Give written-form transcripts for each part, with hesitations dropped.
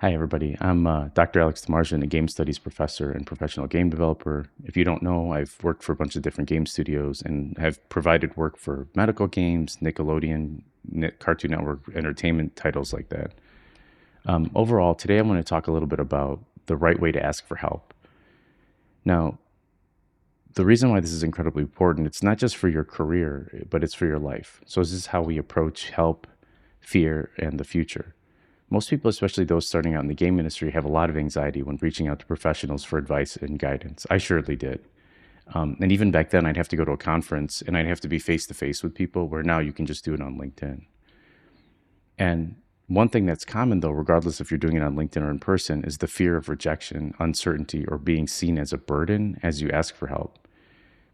Hi, everybody. I'm Dr. Alex Demarjan, a game studies professor and professional game developer. If you don't know, I've worked for a bunch of different game studios and have provided work for medical games, Nickelodeon, Cartoon Network, entertainment titles like that. Overall, today I want to talk a little bit about the right way to ask for help. Now, the reason why this is incredibly important, it's not just for your career, but it's for your life. So this is how we approach help, fear, and the future. Most people, especially those starting out in the game industry, have a lot of anxiety when reaching out to professionals for advice and guidance. I surely did. And even back then, I'd have to go to a conference and I'd have to be face to face with people, where now you can just do it on LinkedIn. And one thing that's common, though, regardless if you're doing it on LinkedIn or in person, is the fear of rejection, uncertainty, or being seen as a burden as you ask for help.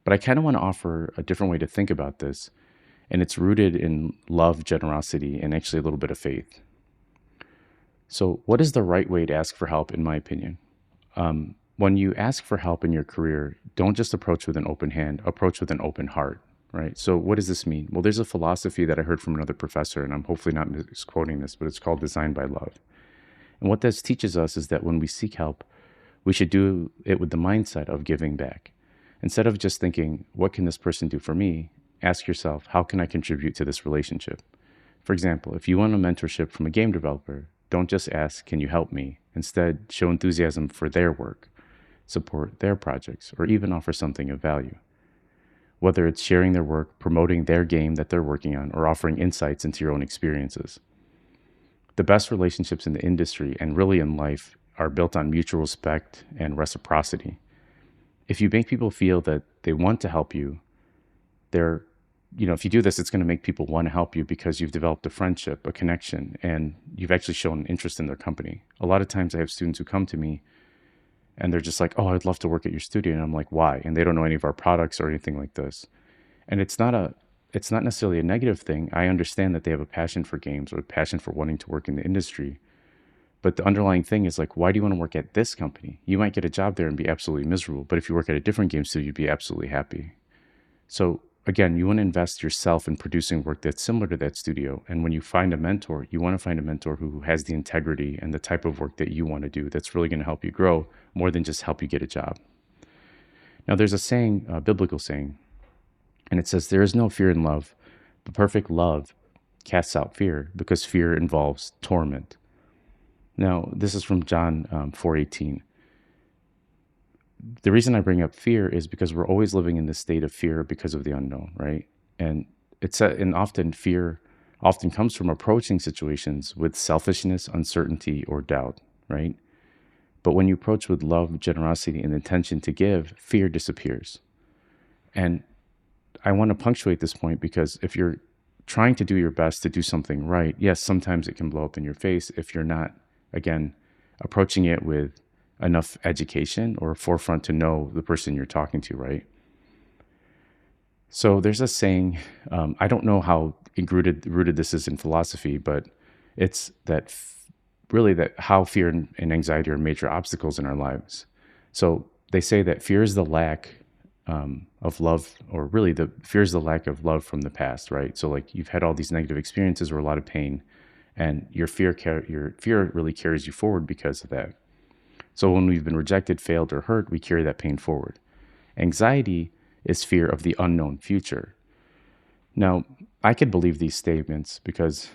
But I kind of want to offer a different way to think about this. And it's rooted in love, generosity, and actually a little bit of faith. So, what is the right way to ask for help, in my opinion? When you ask for help in your career, don't just approach with an open hand, approach with an open heart, right? So, what does this mean? Well, there's a philosophy that I heard from another professor, and I'm hopefully not misquoting this, but it's called Design by Love. And what this teaches us is that when we seek help, we should do it with the mindset of giving back. Instead of just thinking, what can this person do for me? Ask yourself, how can I contribute to this relationship? For example, if you want a mentorship from a game developer, don't just ask, can you help me? Instead, show enthusiasm for their work, support their projects, or even offer something of value. Whether it's sharing their work, promoting their game that they're working on, or offering insights into your own experiences. The best relationships in the industry and really in life are built on mutual respect and reciprocity. If you make people feel that they want to help you, they're if you do this, it's going to make people want to help you because you've developed a friendship, a connection, and you've actually shown interest in their company. A lot of times I have students who come to me and they're just like, oh, I'd love to work at your studio. And I'm like, why? And they don't know any of our products or anything like this. And it's not necessarily a negative thing. I understand that they have a passion for games or a passion for wanting to work in the industry. But the underlying thing is like, why do you want to work at this company? You might get a job there and be absolutely miserable. But if you work at a different game studio, you'd be absolutely happy. So again, you want to invest yourself in producing work that's similar to that studio. And when you find a mentor, you want to find a mentor who has the integrity and the type of work that you want to do that's really going to help you grow more than just help you get a job. Now, there's a saying, a biblical saying, and it says, there is no fear in love, but perfect love casts out fear because fear involves torment. Now, this is from John 4:18. The reason I bring up fear is because we're always living in this state of fear because of the unknown, right? And and often fear often comes from approaching situations with selfishness, uncertainty, or doubt, right? But when you approach with love, generosity, and intention to give, fear disappears. And I want to punctuate this point because if you're trying to do your best to do something right, yes, sometimes it can blow up in your face if you're not, again, approaching it with enough education or forefront to know the person you're talking to, right? So there's a saying, I don't know how rooted this is in philosophy, but it's that really that how fear and anxiety are major obstacles in our lives. So they say that fear is the lack of love, or really the fear is the lack of love from the past, right? So like you've had all these negative experiences or a lot of pain, and your fear really carries you forward because of that. So when we've been rejected, failed, or hurt, we carry that pain forward. Anxiety is fear of the unknown future. Now, I could believe these statements because,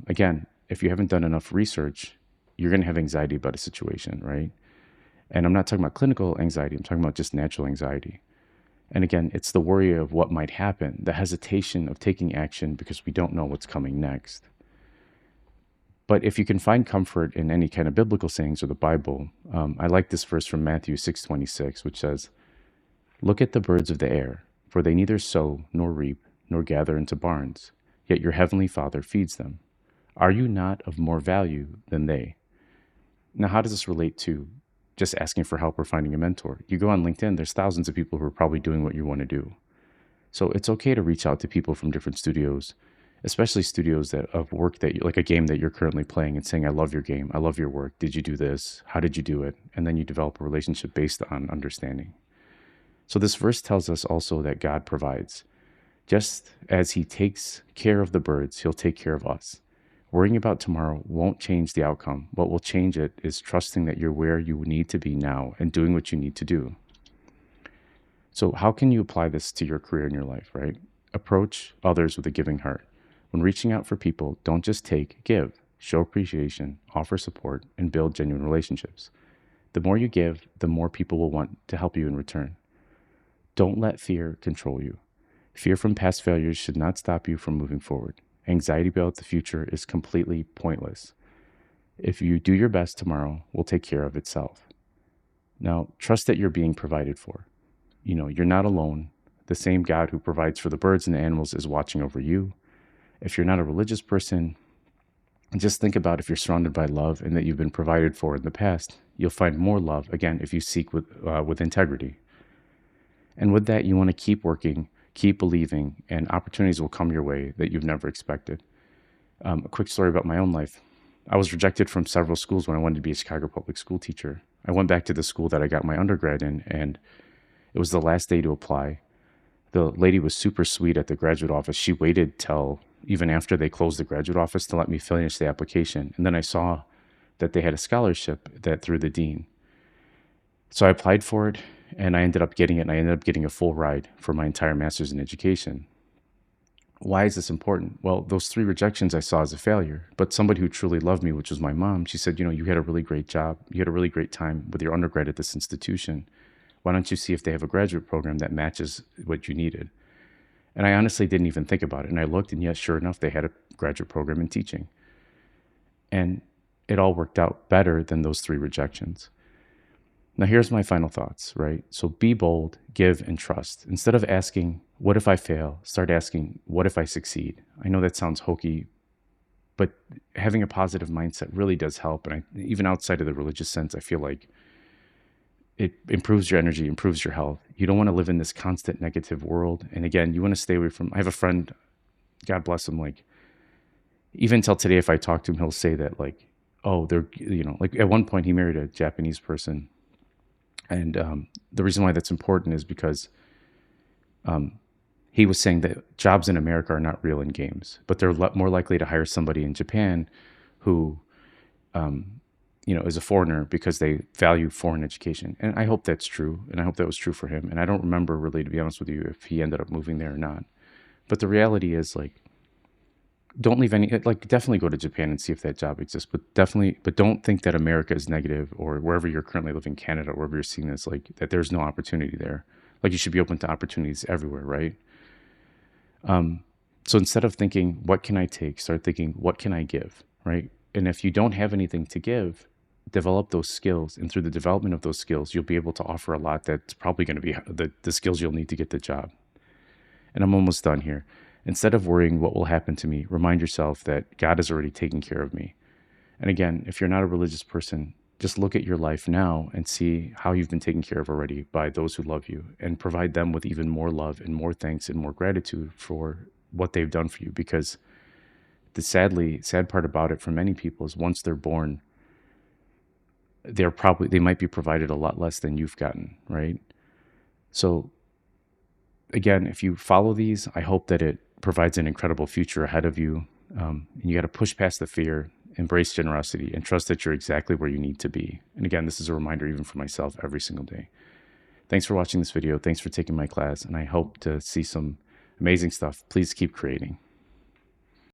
again, if you haven't done enough research, you're going to have anxiety about a situation, right? And I'm not talking about clinical anxiety, I'm talking about just natural anxiety. And again, it's the worry of what might happen, the hesitation of taking action because we don't know what's coming next. But if you can find comfort in any kind of biblical sayings or the Bible, I like this verse from Matthew 6:26, which says, look at the birds of the air, for they neither sow nor reap nor gather into barns, yet your heavenly Father feeds them. Are you not of more value than they? Now, how does this relate to just asking for help or finding a mentor? You go on LinkedIn, there's thousands of people who are probably doing what you want to do. So it's okay to reach out to people from different studios, especially studios that of work that like a game that you're currently playing, and saying, I love your game. I love your work. Did you do this? How did you do it? And then you develop a relationship based on understanding. So this verse tells us also that God provides. Just as he takes care of the birds, he'll take care of us. Worrying about tomorrow won't change the outcome. What will change it is trusting that you're where you need to be now and doing what you need to do. So, how can you apply this to your career and your life, right? Approach others with a giving heart. When reaching out for people, don't just take, give. Show appreciation, offer support, and build genuine relationships. The more you give, the more people will want to help you in return. Don't let fear control you. Fear from past failures should not stop you from moving forward. Anxiety about the future is completely pointless. If you do your best, tomorrow will take care of itself. Now, trust that you're being provided for. You're not alone. The same God who provides for the birds and the animals is watching over you. If you're not a religious person, just think about if you're surrounded by love and that you've been provided for in the past, you'll find more love, again, if you seek with integrity. And with that, you want to keep working, keep believing, and opportunities will come your way that you've never expected. A quick story about my own life. I was rejected from several schools when I wanted to be a Chicago public school teacher. I went back to the school that I got my undergrad in, and it was the last day to apply. The lady was super sweet at the graduate office. She waited till even after they closed the graduate office to let me finish the application. And then I saw that they had a scholarship that through the dean. So I applied for it and I ended up getting it. And I ended up getting a full ride for my entire master's in education. Why is this important? Well, those 3 rejections I saw as a failure, but somebody who truly loved me, which was my mom, she said, you had a really great job. You had a really great time with your undergrad at this institution. Why don't you see if they have a graduate program that matches what you needed? And I honestly didn't even think about it. And I looked, and yes, sure enough, they had a graduate program in teaching. And it all worked out better than those 3 rejections. Now, here's my final thoughts, right? So be bold, give, and trust. Instead of asking, what if I fail? Start asking, what if I succeed? I know that sounds hokey, but having a positive mindset really does help. And even outside of the religious sense, I feel like it improves your energy, improves your health. You don't want to live in this constant negative world. And again, you want to stay away from, I have a friend, God bless him, like, even till today, if I talk to him, he'll say that, like, oh, they're, like at one point he married a Japanese person. And the reason why that's important is because he was saying that jobs in America are not real in games, but they're more likely to hire somebody in Japan who, is a foreigner because they value foreign education. And I hope that's true. And I hope that was true for him. And I don't remember really, to be honest with you, if he ended up moving there or not. But the reality is, like, don't leave any, like, definitely go to Japan and see if that job exists, but don't think that America is negative, or wherever you're currently living, Canada, or wherever you're seeing this, like, that there's no opportunity there. Like, you should be open to opportunities everywhere, right? So instead of thinking, what can I take? Start thinking, what can I give, right? And if you don't have anything to give, develop those skills. And through the development of those skills, you'll be able to offer a lot that's probably going to be the skills you'll need to get the job. And I'm almost done here. Instead of worrying what will happen to me, remind yourself that God is already taking care of me. And again, if you're not a religious person, just look at your life now and see how you've been taken care of already by those who love you, and provide them with even more love and more thanks and more gratitude for what they've done for you. Because the sad part about it for many people is once they're born, they might be provided a lot less than you've gotten, right? So again, if you follow these, I hope that it provides an incredible future ahead of you. And you got to push past the fear, embrace generosity, and trust that you're exactly where you need to be. And again, this is a reminder even for myself every single day. Thanks for watching this video. Thanks for taking my class. And I hope to see some amazing stuff. Please keep creating.